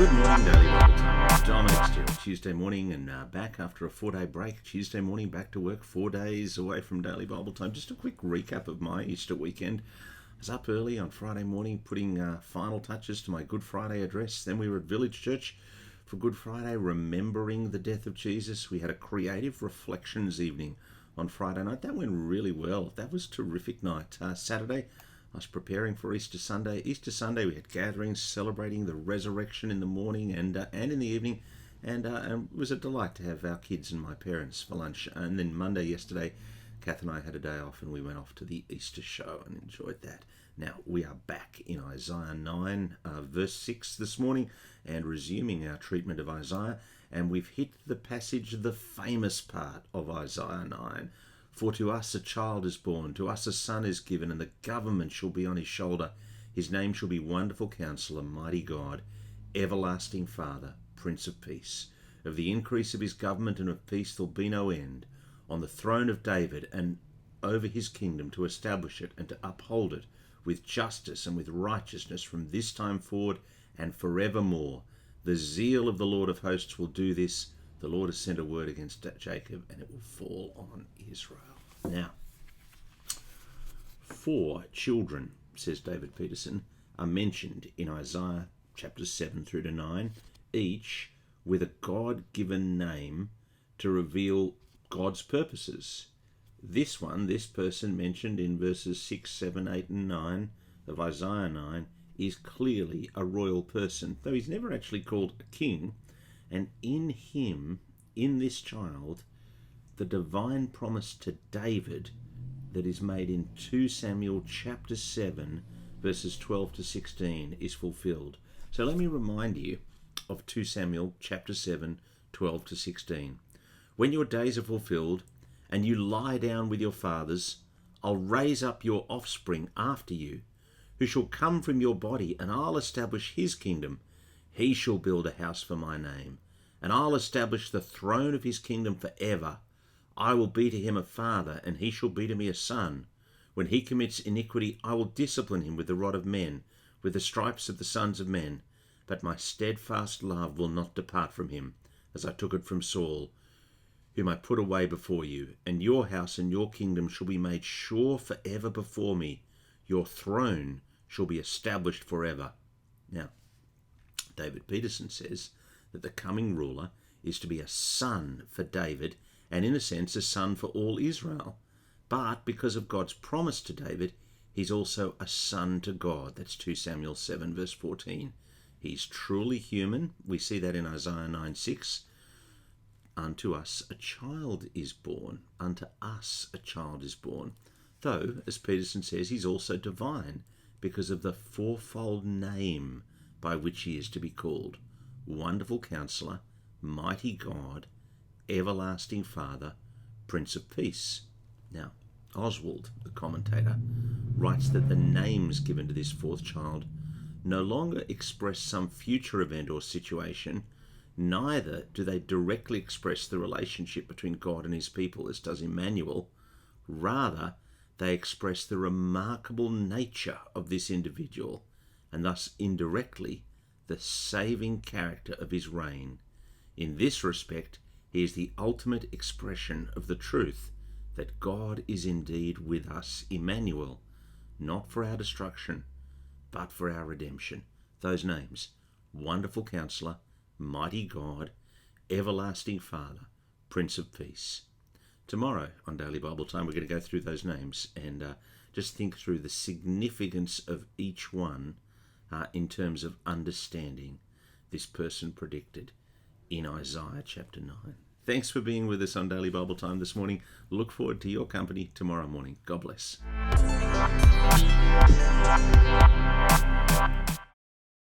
Good morning, Daily Bible Time. Dominic Steele, Tuesday morning, and back after a 4-day break. Tuesday morning, back to work, 4 days away from Daily Bible Time. Just a quick recap of my Easter weekend. I was up early on Friday morning putting final touches to my Good Friday address. Then we were at Village Church for Good Friday, remembering the death of Jesus. We had a creative reflections evening on Friday night. That went really well. That was a terrific night. Saturday, I was preparing for Easter Sunday. Easter Sunday, we had gatherings celebrating the resurrection in the morning and in the evening. And it was a delight to have our kids and my parents for lunch. And then Monday, yesterday, Kath and I had a day off and we went off to the Easter show and enjoyed that. Now, we are back in Isaiah 9, verse 6 this morning, and resuming our treatment of Isaiah. And we've hit the passage, the famous part of Isaiah 9. For to us a child is born, to us a son is given, and the government shall be on his shoulder. His name shall be Wonderful Counselor, Mighty God, Everlasting Father, Prince of Peace. Of the increase of his government and of peace there'll be no end, on the throne of David and over his kingdom, to establish it and to uphold it with justice and with righteousness from this time forward and forevermore. The zeal of the Lord of hosts will do this. The Lord has sent a word against Jacob, and it will fall on Israel. Now, 4 children, says David Peterson, are mentioned in Isaiah chapters 7 through to 9, each with a God-given name to reveal God's purposes. This person mentioned in verses 6, 7, 8, and 9 of Isaiah 9 is clearly a royal person, though he's never actually called a king. And in him, in this child, the divine promise to David that is made in 2 Samuel chapter 7, verses 12 to 16 is fulfilled. So let me remind you of 2 Samuel chapter 7, 12 to 16. When your days are fulfilled and you lie down with your fathers, I'll raise up your offspring after you, who shall come from your body, and I'll establish his kingdom. He shall build a house for my name, and I'll establish the throne of his kingdom forever. I will be to him a father, and he shall be to me a son. When he commits iniquity, I will discipline him with the rod of men, with the stripes of the sons of men. But my steadfast love will not depart from him, as I took it from Saul, whom I put away before you. And your house and your kingdom shall be made sure forever before me. Your throne shall be established forever. Now, David Peterson says that the coming ruler is to be a son for David, and in a sense a son for all Israel. But because of God's promise to David, he's also a son to God. That's 2 Samuel 7 verse 14. He's truly human. We see that in Isaiah 9, 6. Unto us a child is born. Unto us a child is born. Though, as Peterson says, he's also divine because of the fourfold name by which he is to be called. Wonderful Counselor, Mighty God, Everlasting Father, Prince of Peace. Now, Oswald, the commentator, writes that the names given to this fourth child no longer express some future event or situation, neither do they directly express the relationship between God and his people, as does Emmanuel. Rather, they express the remarkable nature of this individual, and thus indirectly the saving character of his reign. In this respect, he is the ultimate expression of the truth that God is indeed with us, Emmanuel, not for our destruction, but for our redemption. Those names: Wonderful Counselor, Mighty God, Everlasting Father, Prince of Peace. Tomorrow on Daily Bible Time, we're going to go through those names and just think through the significance of each one in terms of understanding this person predicted in Isaiah chapter 9. Thanks for being with us on Daily Bible Time this morning. Look forward to your company tomorrow morning. God bless.